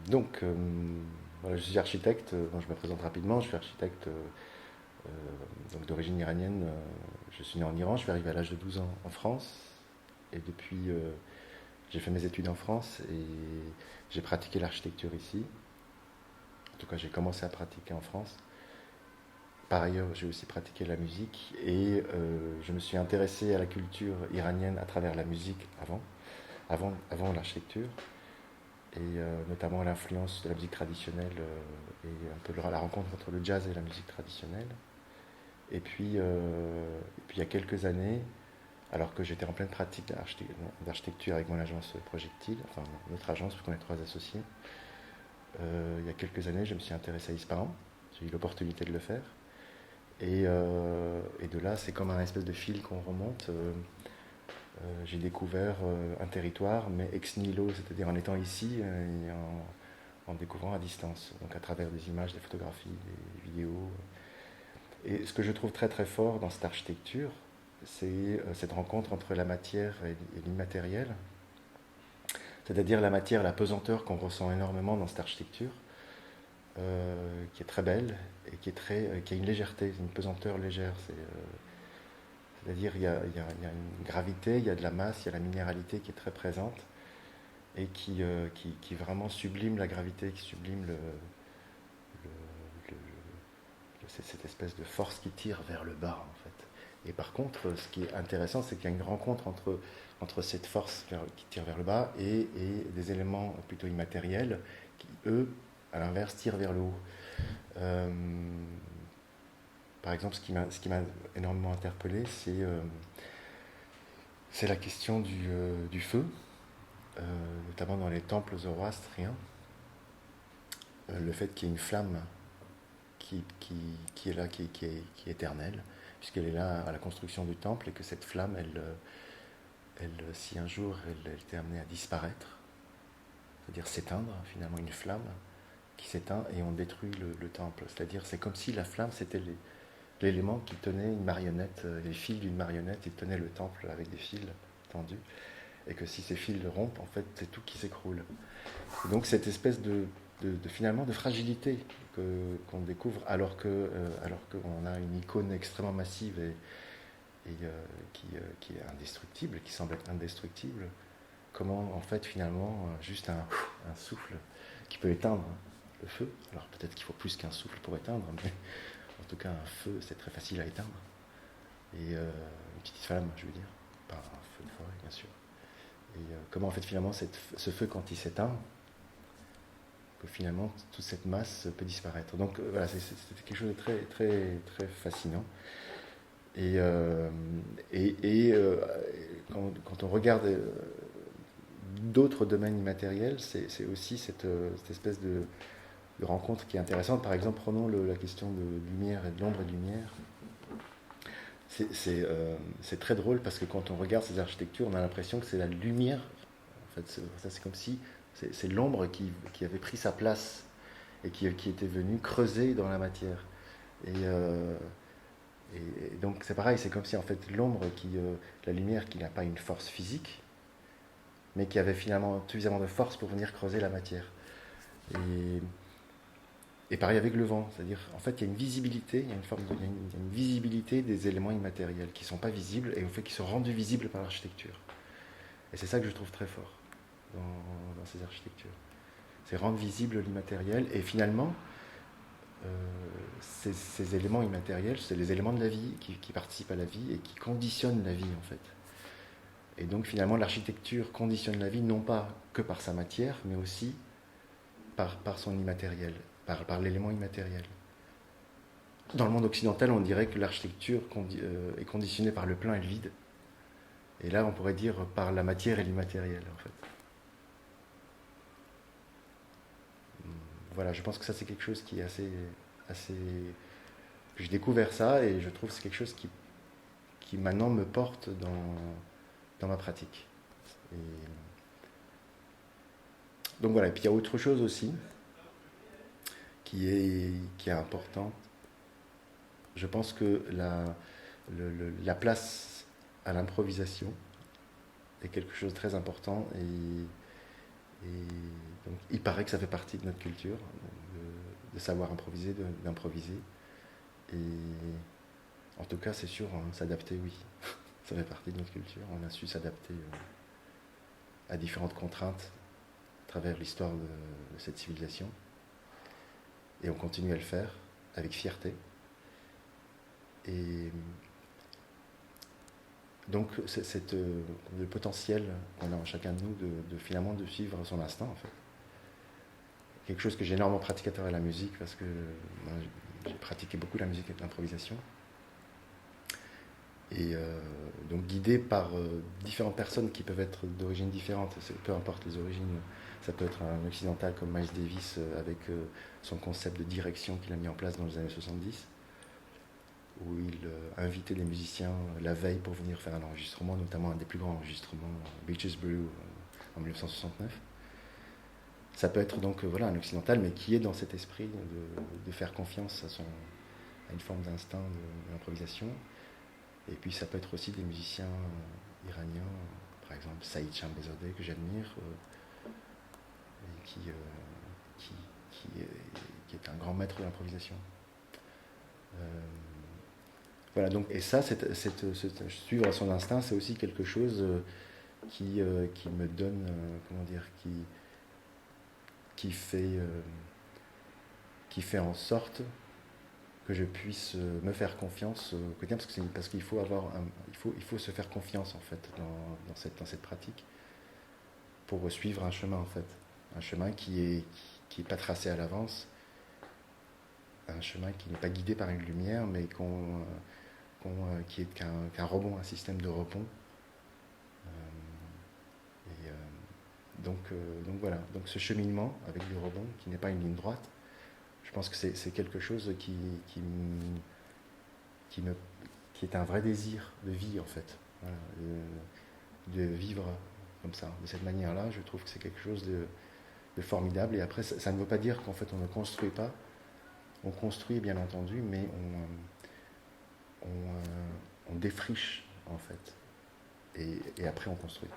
Donc, voilà, je suis architecte. Bon, je me présente rapidement. Je suis architecte donc d'origine iranienne. Je suis né en Iran. Je suis arrivé à l'âge de 12 ans en France. Et depuis, j'ai fait mes études en France et j'ai pratiqué l'architecture ici. En tout cas, j'ai commencé à pratiquer en France. Par ailleurs, j'ai aussi pratiqué la musique et je me suis intéressé à la culture iranienne à travers la musique avant l'architecture, et notamment l'influence de la musique traditionnelle et un peu la rencontre entre le jazz et la musique traditionnelle. Et puis il y a quelques années, alors que j'étais en pleine pratique d'architecture avec mon agence Projectile, enfin notre agence, parce qu'on est trois associés, il y a quelques années, je me suis intéressé à Ispahan. J'ai eu l'opportunité de le faire. Et de là, c'est comme un espèce de fil qu'on remonte. J'ai découvert un territoire, mais ex nihilo, c'est-à-dire en étant ici et en découvrant à distance, donc à travers des images, des photographies, des vidéos. Et ce que je trouve très très fort dans cette architecture, c'est cette rencontre entre la matière et l'immatériel, c'est-à-dire la matière, la pesanteur qu'on ressent énormément dans cette architecture, qui est très belle et qui a une légèreté, une pesanteur légère. C'est-à-dire il y a une gravité, il y a de la masse, il y a la minéralité qui est très présente et qui vraiment sublime la gravité, qui sublime cette espèce de force qui tire vers le bas en fait. Et par contre, ce qui est intéressant, c'est qu'il y a une rencontre entre cette force qui tire vers le bas et des éléments plutôt immatériels qui, eux, à l'inverse, tirent vers le haut. Euh, Par exemple, ce qui m'a énormément interpellé, c'est la question du feu, notamment dans les temples zoroastriens. Le fait qu'il y ait une flamme qui est là, qui est éternelle, puisqu'elle est là à la construction du temple, et que cette flamme, si un jour elle était amenée à disparaître, c'est-à-dire s'éteindre, finalement une flamme qui s'éteint et on détruit le temple. C'est-à-dire c'est comme si la flamme c'était l'élément qui tenait une marionnette, les fils d'une marionnette, et tenait le temple avec des fils tendus, et que si ces fils rompent, en fait, c'est tout qui s'écroule. Et donc cette espèce finalement de fragilité qu'on découvre alors qu'on a une icône extrêmement massive qui est indestructible, qui semble être indestructible, comment en fait finalement juste un souffle qui peut éteindre le feu. Alors peut-être qu'il faut plus qu'un souffle pour éteindre, mais en tout cas un feu c'est très facile à éteindre. Et une petite flamme, je veux dire, pas un feu de forêt bien sûr. Et comment en fait finalement ce feu quand il s'éteint, que finalement toute cette masse peut disparaître. Donc voilà, c'est quelque chose de très, très, très fascinant. Et, euh, et quand on regarde d'autres domaines immatériels, c'est aussi cette espèce de rencontre qui est intéressante. Par exemple, prenons la question de lumière et de l'ombre et de lumière. C'est très drôle parce que quand on regarde ces architectures, on a l'impression que c'est la lumière. En fait, ça c'est comme si c'est l'ombre qui avait pris sa place et qui était venue creuser dans la matière. Et, euh, et donc c'est pareil, c'est comme si en fait la lumière qui n'a pas une force physique, mais qui avait finalement suffisamment de force pour venir creuser la matière. Et, et pareil avec le vent, c'est-à-dire en fait il y a une visibilité, il y a une forme il y a une visibilité des éléments immatériels qui ne sont pas visibles et au fait qu'ils sont rendus visibles par l'architecture. Et c'est ça que je trouve très fort dans ces architectures. C'est rendre visible l'immatériel et finalement euh, ces éléments immatériels, c'est les éléments de la vie qui participent à la vie et qui conditionnent la vie en fait. Et donc finalement l'architecture conditionne la vie non pas que par sa matière, mais aussi par son immatériel, par l'élément immatériel. Dans le monde occidental, on dirait que l'architecture est conditionnée par le plein et le vide. Et là, on pourrait dire par la matière et l'immatériel, en fait. Voilà, je pense que ça, c'est quelque chose qui est assez. J'ai découvert ça et je trouve que c'est quelque chose qui maintenant me porte dans ma pratique. Et donc voilà, et puis il y a autre chose aussi qui est importante. Je pense que la place à l'improvisation est quelque chose de très important Et donc, il paraît que ça fait partie de notre culture, de savoir improviser, d'improviser. Et en tout cas, c'est sûr, hein, s'adapter, oui. Ça fait partie de notre culture. On a su s'adapter à différentes contraintes à travers l'histoire de cette civilisation. Et on continue à le faire avec fierté. Et donc, le potentiel qu'on a en chacun de nous finalement de suivre son instinct, en fait. Quelque chose que j'ai énormément pratiqué à travers la musique, parce que moi, j'ai pratiqué beaucoup la musique et l'improvisation. Et donc guidé par différentes personnes qui peuvent être d'origines différentes, peu importe les origines. Ça peut être un occidental comme Miles Davis avec son concept de direction qu'il a mis en place dans les années 70, où il invitait des musiciens la veille pour venir faire un enregistrement, notamment un des plus grands enregistrements, Beaches Brew, en 1969. Ça peut être donc voilà, un occidental, mais qui est dans cet esprit de faire confiance à une forme d'instinct de l'improvisation. Et puis ça peut être aussi des musiciens iraniens, par exemple Saïd Chambezadeh, que j'admire, et qui est un grand maître de l'improvisation. Voilà, donc, et ça, suivre son instinct, c'est aussi quelque chose qui me donne, comment dire, qui fait en sorte que je puisse me faire confiance au quotidien, parce qu'il faut il faut se faire confiance en fait dans cette pratique pour suivre un chemin en fait, un chemin qui est pas tracé à l'avance, un chemin qui n'est pas guidé par une lumière, mais qui est qu'un rebond, un système de rebond. Donc voilà, donc ce cheminement avec le rebond qui n'est pas une ligne droite, je pense que c'est quelque chose qui, me, qui est un vrai désir de vie en fait. Voilà, de vivre comme ça, de cette manière-là, je trouve que c'est quelque chose de formidable. Et après, ça ne veut pas dire qu'en fait on ne construit pas. On construit bien entendu, mais on défriche en fait. Et après on construit.